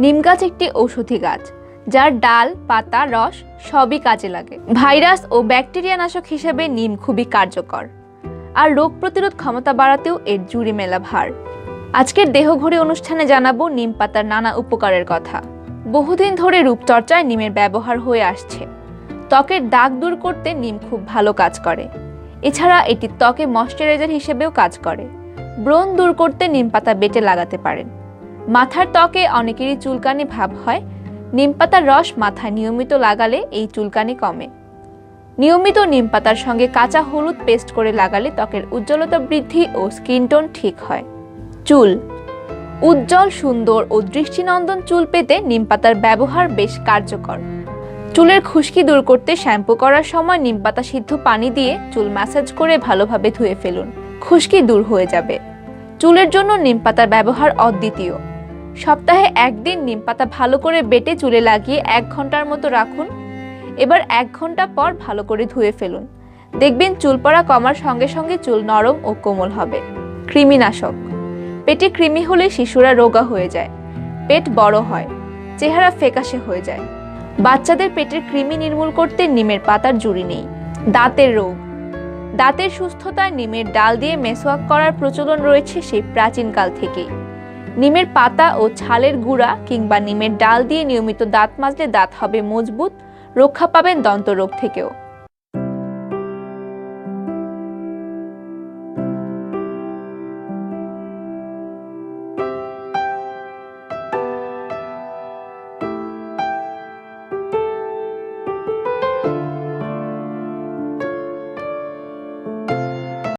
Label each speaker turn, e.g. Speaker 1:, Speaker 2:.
Speaker 1: নিম গাছ একটি ঔষধি গাছ, যার ডাল, পাতা, রস সবই কাজে লাগে। ভাইরাস ও ব্যাকটেরিয়া নাশক হিসেবে নিম খুবই কার্যকর, আর রোগ প্রতিরোধ ক্ষমতা বাড়াতেও এর জুড়ি মেলা ভার। আজকের দেহঘড়ি অনুষ্ঠানে জানাবো নিম পাতার নানা উপকারের কথা। বহুদিন ধরে রূপচর্চায় নিমের ব্যবহার হয়ে আসছে। ত্বকের দাগ দূর করতে নিম খুব ভালো কাজ করে। এছাড়া এটি ত্বকে ময়শ্চারাইজার হিসেবেও কাজ করে। ব্রণ দূর করতে নিম পাতা বেটে লাগাতে পারেন। মাথার ত্বকে অনেকেরই চুলকানি ভাব হয়। নিম পাতার রস মাথায় নিয়মিত লাগালে এই চুলকানি কমে। নিয়মিত নিম পাতার সঙ্গে কাঁচা হলুদ পেস্ট করে লাগালে ত্বকের উজ্জ্বলতা বৃদ্ধি ও স্কিন টোন ঠিক হয়। চুল উজ্জ্বল, সুন্দর ও দৃষ্টিনন্দন চুল পেতে নিম পাতার ব্যবহার বেশ কার্যকর। চুলের খুশকি দূর করতে শ্যাম্পু করার সময় নিম পাতা সিদ্ধ পানি দিয়ে চুল ম্যাসাজ করে ভালোভাবে ধুয়ে ফেলুন, খুশকি দূর হয়ে যাবে। চুলের জন্য নিম পাতার ব্যবহার অদ্বিতীয়। সপ্তাহে একদিন নিম পাতা ভালো করে বেটে চুলে লাগিয়ে 1 ঘন্টার মতো রাখুন। এবার 1 ঘন্টা পর ভালো করে ধুয়ে ফেলুন। দেখবেন চুল পড়া কমার সঙ্গে সঙ্গে চুল নরম ও কোমল হবে। কৃমিনাশক পেটে কৃমি হলে শিশুরা রোগা হয়ে যায়, পেট বড় হয়, চেহারা ফ্যাকাশে হয়ে যায়। বাচ্চাদের পেটের কৃমি নির্মূল করতে নিমের পাতার জুড়ি নেই। দাঁতের রোগ, দাঁতের সুস্থতায় নিমের ডাল দিয়ে মেসওয়াক করার প্রচলন রয়েছে সেই প্রাচীনকাল থেকেই। নিমের পাতা ও ছালের গুঁড়া কিংবা নিমের ডাল দিয়ে নিয়মিত দাঁত মাজলে দাঁত হবে মজবুত, রক্ষা পাবেন দন্তরোগ থেকেও।